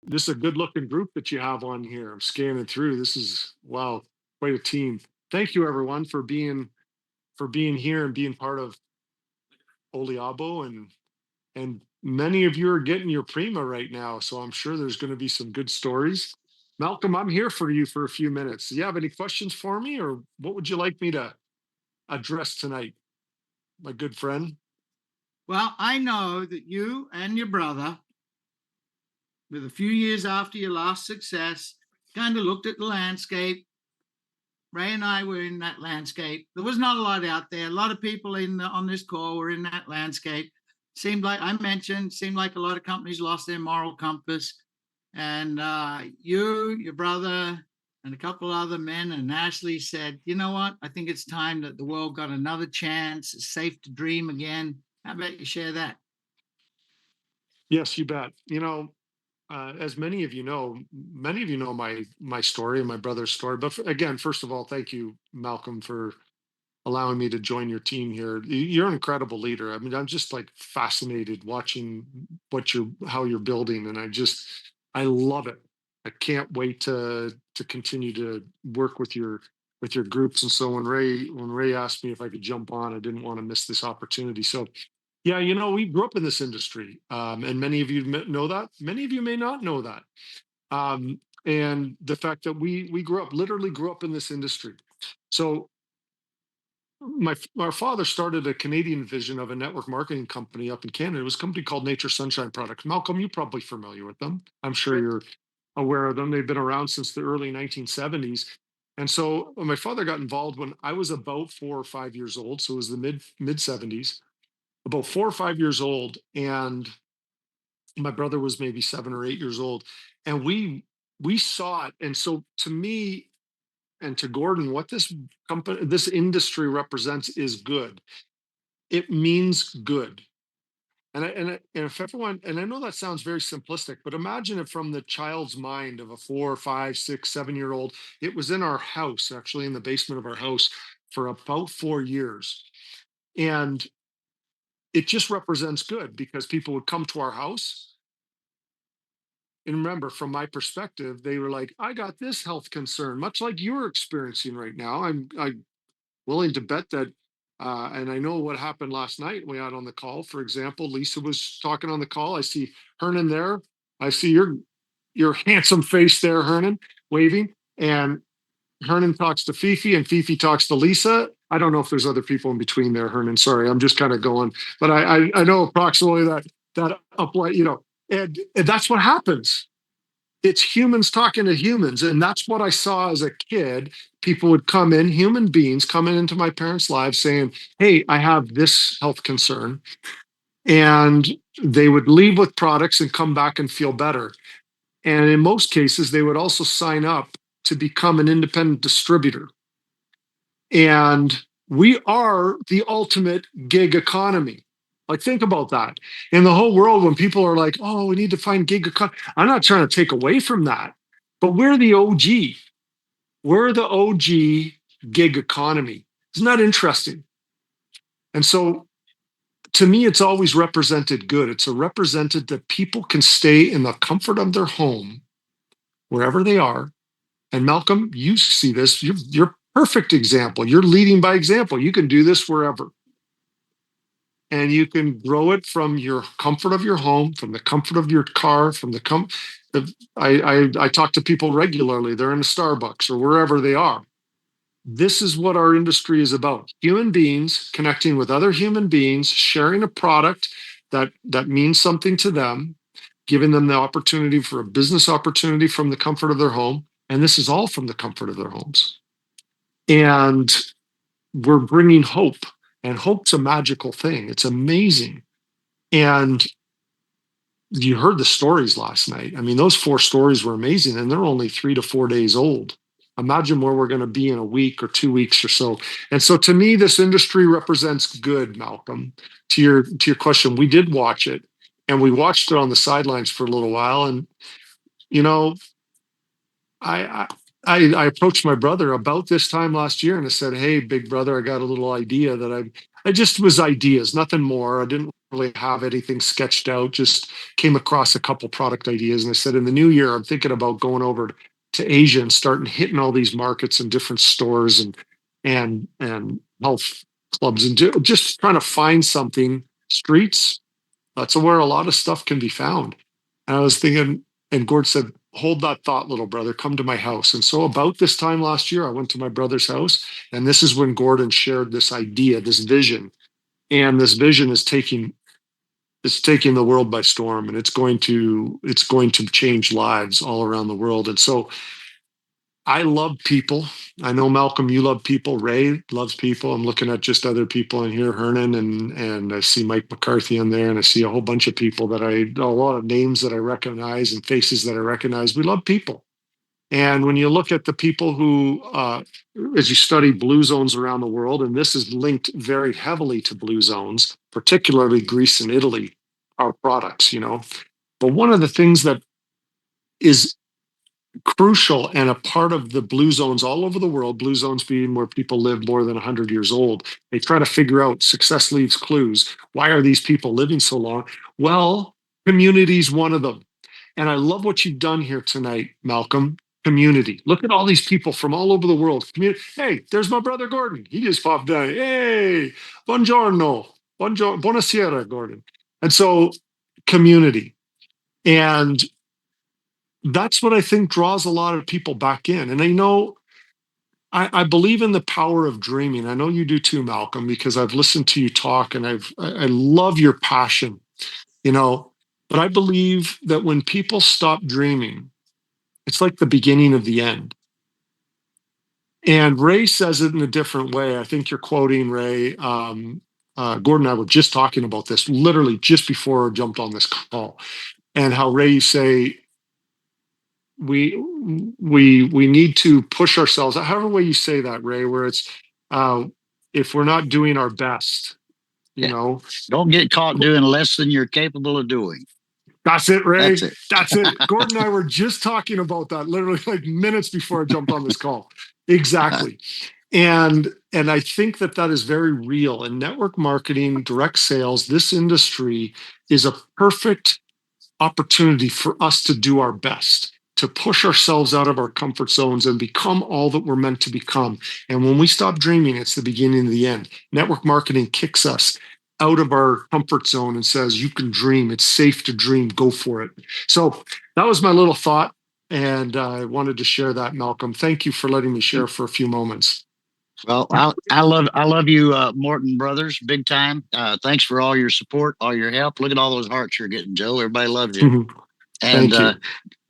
This is a good looking group that you have on here. I'm scanning through. This is wow, quite a team. Thank you everyone for being here and being part of OLIABO, and many of you are getting your Prima right now, so I'm sure there's going to be some good stories. Malcolm, I'm here for you for a few minutes. Do you have any questions for me, or what would you like me to address tonight, my good friend? Well, I know that you and your brother, with a few years after your last success, kind of looked at the landscape. Ray and I were in that landscape. There was not a lot out there. A lot of people on this call were in that landscape. Seemed like I mentioned, seemed like a lot of companies lost their moral compass. And you, your brother, and a couple other men and Ashley said, you know what? I think it's time that the world got another chance. It's safe to dream again. How about you share that? Yes, you bet. As many of you know my story and my brother's story. But again, first of all, thank you, Malcolm, for allowing me to join your team here. You're an incredible leader. I mean, I'm just like fascinated watching how you're building, and I love it. I can't wait to continue to work with your groups. And so when Ray asked me if I could jump on, I didn't want to miss this opportunity. So yeah, we grew up in this industry, and many of you know that. Many of you may not know that. And the fact that we literally grew up in this industry. So our father started a Canadian vision of a network marketing company up in Canada. It was a company called Nature Sunshine Products. Malcolm, you're probably familiar with them. I'm sure you're aware of them. They've been around since the early 1970s. And so my father got involved when I was about 4 or 5 years old. So it was the mid 70s, about 4 or 5 years old, and my brother was maybe 7 or 8 years old, and we saw it. And so to me and to Gordon, what this industry represents is good. It means good. And if everyone, and I know that sounds very simplistic, but imagine it from the child's mind of a 4, 5, 6, 7 year old. It was in our house, actually in the basement of our house, for about 4 years. And it just represents good because people would come to our house. And remember, from my perspective, they were like, I got this health concern, much like you're experiencing right now. I'm willing to bet that, and I know what happened last night when we had on the call. For example, Lisa was talking on the call. I see Hernan there. I see your handsome face there, Hernan, waving. And Hernan talks to Fifi, and Fifi talks to Lisa. I don't know if there's other people in between there, Hernan. Sorry, I'm just kind of going, but I know approximately that uplight, and that's what happens. It's humans talking to humans, and that's what I saw as a kid. People would come in, human beings coming into my parents' lives saying, hey, I have this health concern, and they would leave with products and come back and feel better. And in most cases they would also sign up to become an independent distributor. And we are the ultimate gig economy. Like, think about that. In the whole world, when people are like, oh, we need to find gig economy, I'm not trying to take away from that, but we're the OG. We're the OG gig economy. Isn't that interesting? And so to me, it's always represented good. It's a represented that people can stay in the comfort of their home, wherever they are. And Malcolm, you see this. You're perfect example. You're leading by example. You can do this wherever. And you can grow it from your comfort of your home, from the comfort of your car, from the I talk to people regularly. They're in a Starbucks or wherever they are. This is what our industry is about: human beings connecting with other human beings, sharing a product that means something to them, giving them the opportunity for a business opportunity from the comfort of their home. And this is all from the comfort of their homes. And we're bringing hope, and hope's a magical thing. It's amazing. And you heard the stories last night. I mean, those 4 stories were amazing, and they're only 3 to 4 days old. Imagine where we're going to be in a week or 2 weeks or so. And so to me, this industry represents good, Malcolm. To your question, we did watch it, and we watched it on the sidelines for a little while. And you know, I I approached my brother about this time last year, and I said, "Hey, big brother, I got a little idea that I just was ideas, nothing more. I didn't really have anything sketched out, just came across a couple product ideas. And I said, in the new year, I'm thinking about going over to Asia and starting hitting all these markets and different stores and health clubs and just trying to find something. Streets, that's where a lot of stuff can be found. And I was thinking, and Gord said, hold that thought, little brother, come to my house. And so about this time last year, I went to my brother's house, and this is when Gordon shared this idea, this vision. And this vision is taking the world by storm, and it's going to change lives all around the world. And so I love people. I know, Malcolm, you love people. Ray loves people. I'm looking at just other people in here, Hernan, and I see Mike McCarthy in there, and I see a whole bunch of people a lot of names that I recognize and faces that I recognize. We love people. And when you look at the people who, as you study blue zones around the world, and this is linked very heavily to blue zones, particularly Greece and Italy, our products, But one of the things that is crucial and a part of the blue zones all over the world, blue zones being where people live more than 100 years old, they try to figure out success leaves clues. Why are these people living so long? Well, community is one of them. And I love what you've done here tonight, Malcolm. Community. Look at all these people from all over the world. Hey, there's my brother Gordon. He just popped down. Hey, buongiorno. Buonasera, Gordon. And so, community. And that's what I think draws a lot of people back in. And I believe in the power of dreaming. I know you do too, Malcolm, because I've listened to you talk, and I love your passion, But I believe that when people stop dreaming, it's like the beginning of the end. And Ray says it in a different way. I think you're quoting Ray. Gordon and I were just talking about this literally just before I jumped on this call, and how Ray, you say we need to push ourselves. However way you say that, Ray, where it's if we're not doing our best, don't get caught doing less than you're capable of doing. That's it, Ray. That's it. That's it. Gordon and I were just talking about that literally like minutes before I jumped on this call. Exactly. And I think that is very real. In network marketing, direct sales, this industry is a perfect opportunity for us to do our best, to push ourselves out of our comfort zones and become all that we're meant to become. And when we stop dreaming, it's the beginning of the end. Network marketing kicks us out of our comfort zone and says, you can dream. It's safe to dream. Go for it. So that was my little thought. And I wanted to share that, Malcolm. Thank you for letting me share for a few moments. Well, I love you, Morton Brothers, big time. Thanks for all your support, all your help. Look at all those hearts you're getting, Joe. Everybody loves you. And Thank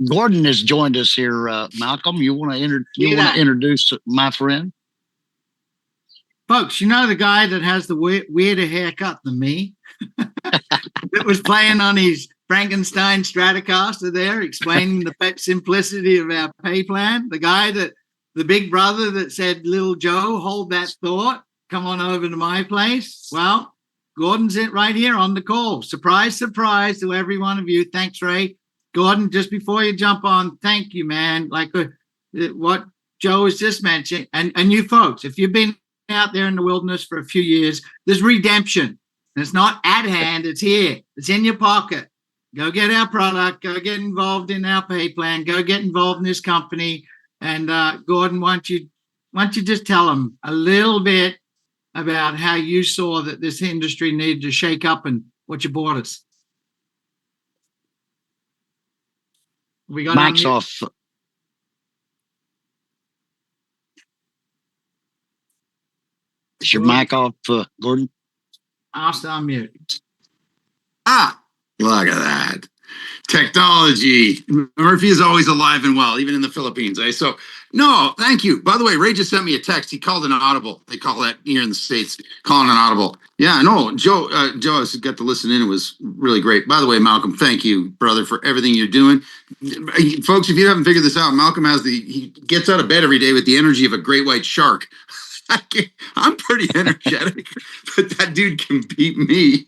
you. Gordon has joined us here. Malcolm, you want to introduce my friend? Folks, the guy that has the weirder haircut than me, that was playing on his Frankenstein Stratocaster there, explaining the simplicity of our pay plan. The big brother that said, little Joe, hold that thought. Come on over to my place. Well, Gordon's it right here on the call. Surprise, surprise to every one of you. Thanks, Ray. Gordon, just before you jump on, thank you, man. Like what Joe was just mentioning. And you folks, if you've been out there in the wilderness for a few years, there's redemption. It's not at hand, it's here. It's in your pocket. Go get our product, go get involved in our pay plan, go get involved in this company. And Gordon, why don't you just tell them a little bit about how you saw that this industry needed to shake up and what you bought us? We got Mike's off. Is your mic off, Gordon? I'll unmute. Look at that. Technology. Murphy is always alive and well, even in the Philippines. So, no, thank you. By the way, Ray just sent me a text. He called an audible. They call that here in the States, calling an audible. Yeah, no, Joe got to listen in. It was really great. By the way, Malcolm, thank you, brother, for everything you're doing. Folks, if you haven't figured this out, Malcolm he gets out of bed every day with the energy of a great white shark. I'm pretty energetic, but that dude can beat me.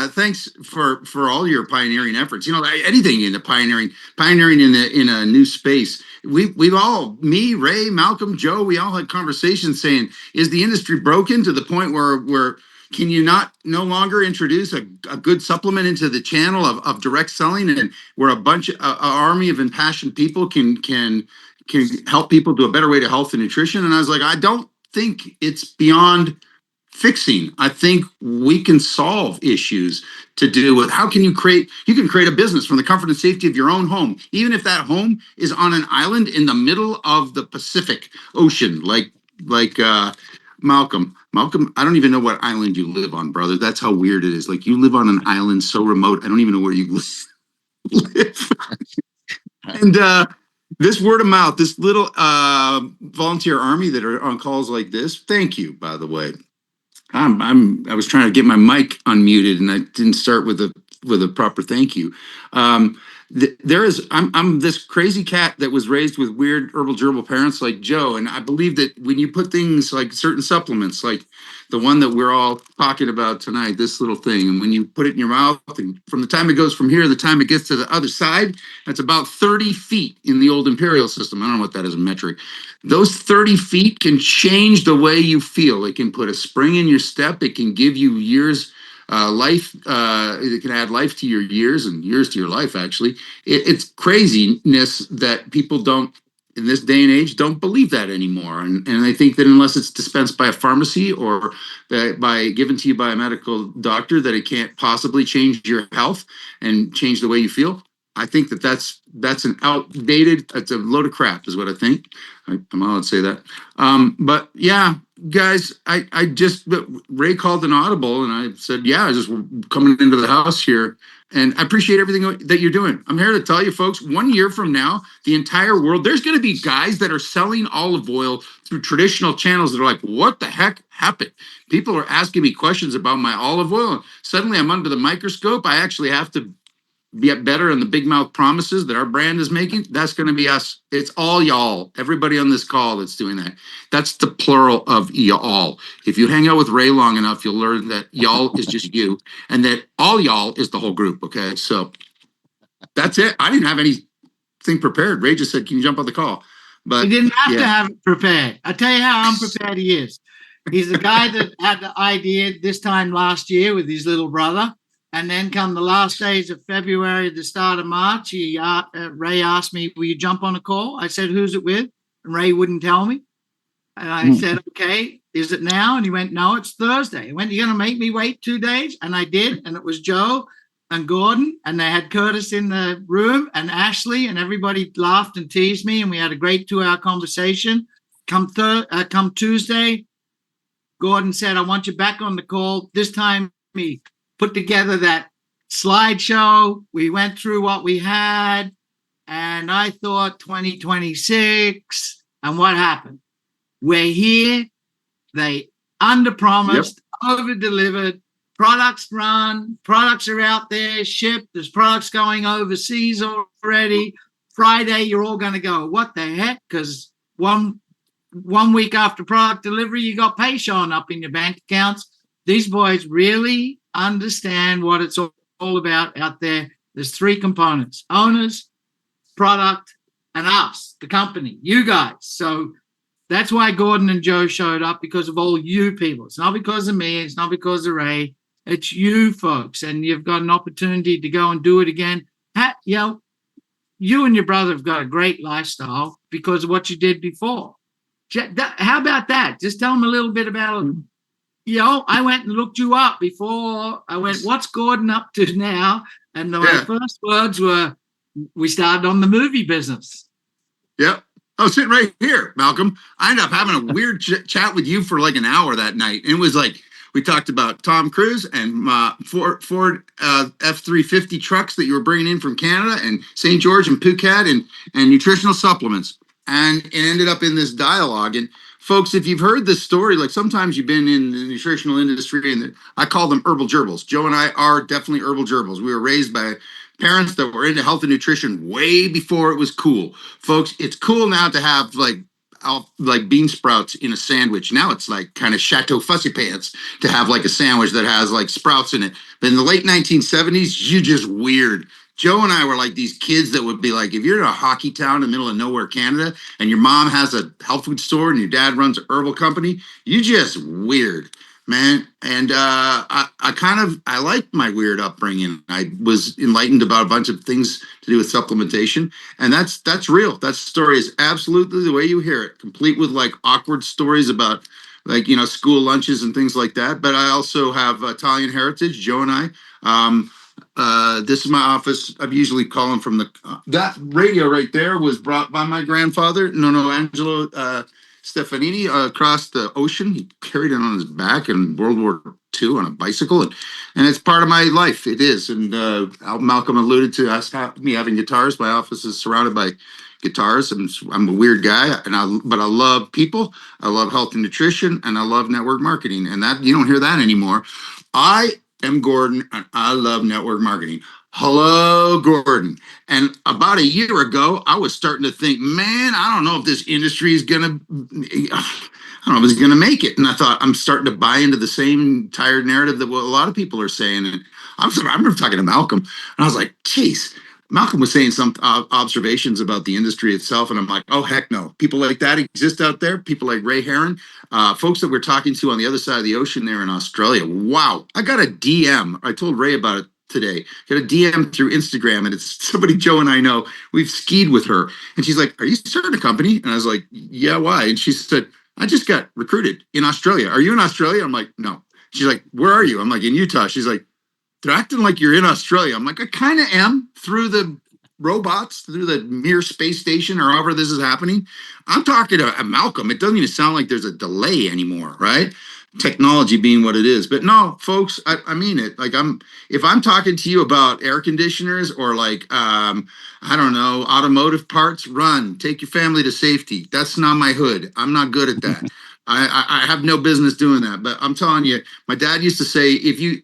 Thanks for all your pioneering efforts. Anything in the pioneering in a new space. We've all, me, Ray, Malcolm, Joe, we all had conversations saying, is the industry broken to the point where Can you not no longer introduce a good supplement into the channel of direct selling, and where a army of impassioned people can help people to a better way to health and nutrition? And I was like, I don't think it's beyond fixing. I think we can solve issues to do with how can you create a business from the comfort and safety of your own home, even if that home is on an island in the middle of the Pacific Ocean, like Malcolm, I don't even know what island you live on, brother. That's how weird it is. Like, you live on an island so remote, I don't even know where you live. And this word of mouth, this little volunteer army that are on calls like this, thank you, by the way. I was trying to get my mic unmuted and I didn't start with a proper thank you. I'm this crazy cat that was raised with weird herbal gerbil parents like Joe, and I believe that when you put things like certain supplements, like the one that we're all talking about tonight, this little thing, and when you put it in your mouth, and from the time it goes from here to the time it gets to the other side, that's about 30 feet in the old imperial system. I don't know what that is in metric. Those 30 feet can change the way you feel. It can put a spring in your step. It can give you years life. It can add life to your years and years to your life. Actually, it's craziness that people don't, in this day and age, don't believe that anymore. And I think that unless it's dispensed by a pharmacy or by given to you by a medical doctor, that it can't possibly change your health and change the way you feel. I think that's an outdated, it's a load of crap, is what I think. I'm allowed to say that. But yeah, guys, I just, Ray called an audible and I said, yeah, I just coming into the house here. And I appreciate everything that you're doing. I'm here to tell you folks, 1 year from now, the entire world, there's going to be guys that are selling olive oil through traditional channels that are like, what the heck happened? People are asking me questions about my olive oil. And suddenly I'm under the microscope. I actually have to get better on the big mouth promises that our brand is making. That's going to be us. It's all y'all. Everybody on this call that's doing that. That's the plural of y'all. If you hang out with Ray long enough, you'll learn that y'all is just you and that all y'all is the whole group. Okay. So that's it. I didn't have anything prepared. Ray just said, can you jump on the call? But he didn't have to have it prepared. I tell you how unprepared he is. He's the guy that had the idea this time last year with his little brother. And then come the last days of February, the start of March, Ray asked me, will you jump on a call? I said, who's it with? And Ray wouldn't tell me. And I said, okay, is it now? And he went, no, it's Thursday. I went, you're going to make me wait 2 days? And I did. And it was Joe and Gordon. And they had Curtis in the room and Ashley. And everybody laughed and teased me. And we had a great 2-hour conversation. Come Tuesday, Gordon said, I want you back on the call. This time he put together that slideshow. We went through what we had, and I thought 2026. And what happened? We're here. They under-promised, over-delivered. Products run. Products are out there, shipped. There's products going overseas already. Friday, you're all going to go, what the heck? Because one week after product delivery, you got pay showing up in your bank accounts. These boys really understand what it's all about out there. There's 3 components: owners, product, and us, the company, you guys. So that's why Gordon and Joe showed up, because of all you people. It's not because of me. It's not because of Ray. It's you folks. And you've got an opportunity to go and do it again. You and your brother have got a great lifestyle because of what you did before. How about that? Just tell them a little bit about it. I went and looked you up before. I went, what's Gordon up to now? And my first words were, we started on the movie business. Yep. I was sitting right here, Malcolm. I ended up having a weird chat with you for like an hour that night. And it was like, we talked about Tom Cruise and Ford F-350 trucks that you were bringing in from Canada and St. George and Phuket and nutritional supplements. And it ended up in this dialogue. And folks, if you've heard this story, like sometimes you've been in the nutritional industry, and I call them herbal gerbils. Joe and I are definitely herbal gerbils. We were raised by parents that were into health and nutrition way before it was cool. Folks, it's cool now to have like bean sprouts in a sandwich. Now it's like kind of Chateau Fussy Pants to have like a sandwich that has like sprouts in it. But in the late 1970s, you're just weird. Joe and I were like these kids that would be like, if you're in a hockey town in the middle of nowhere, Canada, and your mom has a health food store and your dad runs a herbal company, you just weird. man. And I like my weird upbringing. I was enlightened about a bunch of things to do with supplementation, and that's real. That story is absolutely the way you hear it, complete with like awkward stories about like school lunches and things like that. But I also have Italian heritage. Joe and I. This is my office. I'm usually calling from the that radio right there was brought by my grandfather, Nono Angelo Stefanini, across the ocean. He carried it on his back in World War II on a bicycle, and it's part of my life. It is. And Malcolm alluded to us me having guitars. My office is surrounded by guitars. I'm a weird guy, but I love people. I love health and nutrition, and I love network marketing. And that you don't hear that anymore. I am Gordon, and I love network marketing. Hello, Gordon. And about a year ago, I was starting to think, man, I don't know if this industry is gonna, I don't know if it's gonna make it. And I thought I'm starting to buy into the same tired narrative that what a lot of people are saying. And I remember talking to Malcolm, and I was like, geez. Malcolm was saying some observations about the industry itself, and I'm like, oh, heck no. People like that exist out there. People like Ray Heron, folks that we're talking to on the other side of the ocean there in Australia. Wow. I got a DM. I told Ray about it today. Got a DM through Instagram, and it's somebody Joe and I know. We've skied with her, and she's like, are you starting a company? And I was like, yeah, why? And she said, I just got recruited in Australia. Are you in Australia? I'm like, no. She's like, where are you? I'm like, in Utah. She's like, they're acting like you're in Australia. I'm like, I kind of am through the robots, through the Mir space station, or however this is happening. I'm talking to Malcolm. It doesn't even sound like there's a delay anymore, right? Technology being what it is. But no, folks, I mean it. Like if I'm talking to you about air conditioners or like I don't know, automotive parts, run, take your family to safety. That's not my hood. I'm not good at that. I have no business doing that, but I'm telling you, my dad used to say, Henry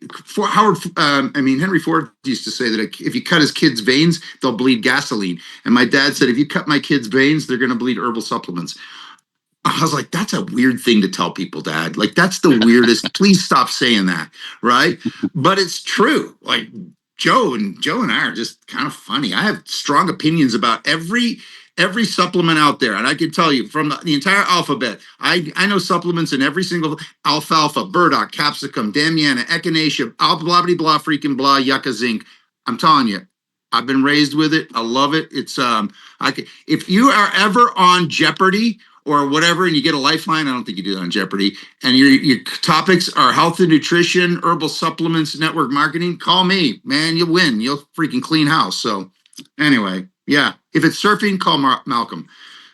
Ford used to say that if you cut his kids' veins, they'll bleed gasoline. And my dad said, if you cut my kids' veins, they're going to bleed herbal supplements. I was like, that's a weird thing to tell people, Dad. Like, that's the weirdest. Please stop saying that, right? But it's true. Like Joe and I are just kind of funny. I have strong opinions about every supplement out there, and I can tell you from the entire alphabet, I know supplements in every single alfalfa, burdock, capsicum, damiana, echinacea, blah blah blah, freaking blah, yucca, zinc. I'm telling you, I've been raised with it. I love it. It's if you are ever on Jeopardy or whatever, and you get a lifeline, I don't think you do that on Jeopardy, and your topics are health and nutrition, herbal supplements, network marketing, call me, man. You'll win. You'll freaking clean house. So anyway. Yeah, if it's surfing, call Malcolm.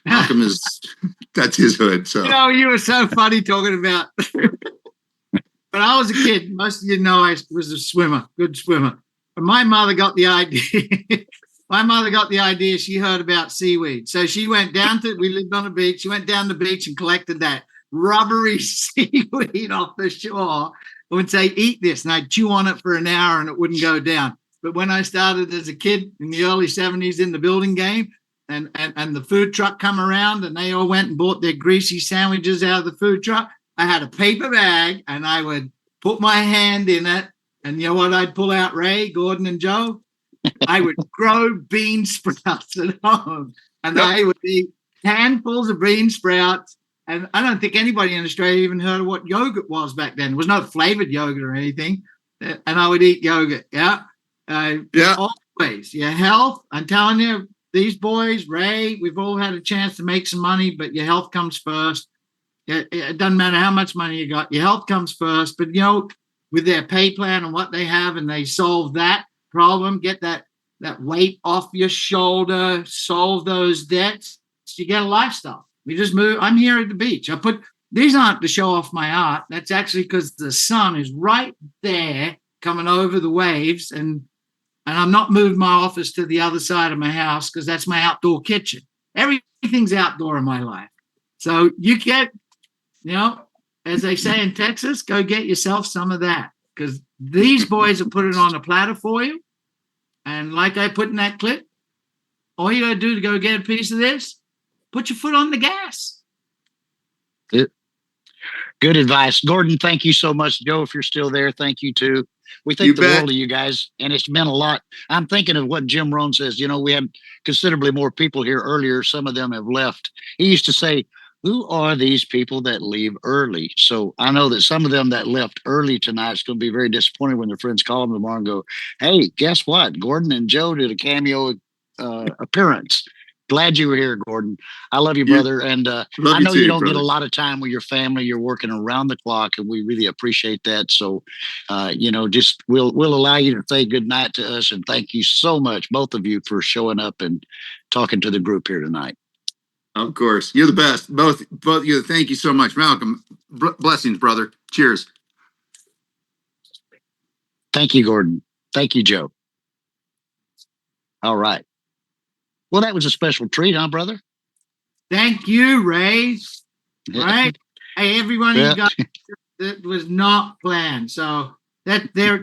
Malcolm is that's his hood. So you were so funny talking about. When I was a kid, most of you know I was a swimmer, good swimmer. But my mother got the idea. She heard about seaweed, so she went down to. We lived on a beach. She went down the beach and collected that rubbery seaweed off the shore. I would say, "Eat this," and I'd chew on it for an hour, and it wouldn't go down. But when I started as a kid in the early 70s in the building game, and the food truck come around and they all went and bought their greasy sandwiches out of the food truck, I had a paper bag and I would put my hand in it. And you know what I'd pull out, Ray, Gordon, and Joe? I would grow bean sprouts at home. And I would eat handfuls of bean sprouts. And I don't think anybody in Australia even heard of what yogurt was back then. It was not flavored yogurt or anything. And I would eat yogurt, always. Your health, I'm telling you, these boys, Ray, we've all had a chance to make some money, but your health comes first. It doesn't matter how much money you got, your health comes first. But with their pay plan and what they have, and they solve that problem, get that weight off your shoulder, solve those debts, you get a lifestyle. We just move. I'm here at the beach. These aren't to show off my art. That's actually because the sun is right there coming over the waves, and I'm not moved my office to the other side of my house because that's my outdoor kitchen. Everything's outdoor in my life. So you get, as they say in Texas, go get yourself some of that, because these boys will put it on a platter for you. And like I put in that clip, all you got to do to go get a piece of this, put your foot on the gas. Good advice. Gordon, thank you so much. Joe, if you're still there, thank you too. We think the world of you guys, and it's meant a lot. I'm thinking of what Jim Rohn says. We had considerably more people here earlier. Some of them have left. He used to say, who are these people that leave early? So I know that some of them that left early tonight is going to be very disappointed when their friends call them tomorrow and go, "Hey, guess what? Gordon and Joe did a cameo appearance." Glad you were here, Gordon. I love you, You- brother. And Love I you know too, you don't get brother. a lot of time with your family. You're working around the clock, and we really appreciate that. So, just we'll allow you to say good night to us, and thank you so much, both of you, for showing up and talking to the group here tonight. Of course, you're the best. Both you. Thank you so much, Malcolm. Blessings, brother. Cheers. Thank you, Gordon. Thank you, Joe. All right. Well, that was a special treat, huh, brother? Thank you, Ray. Right? Hey, everyone, Yeah. you got that was not planned. So that there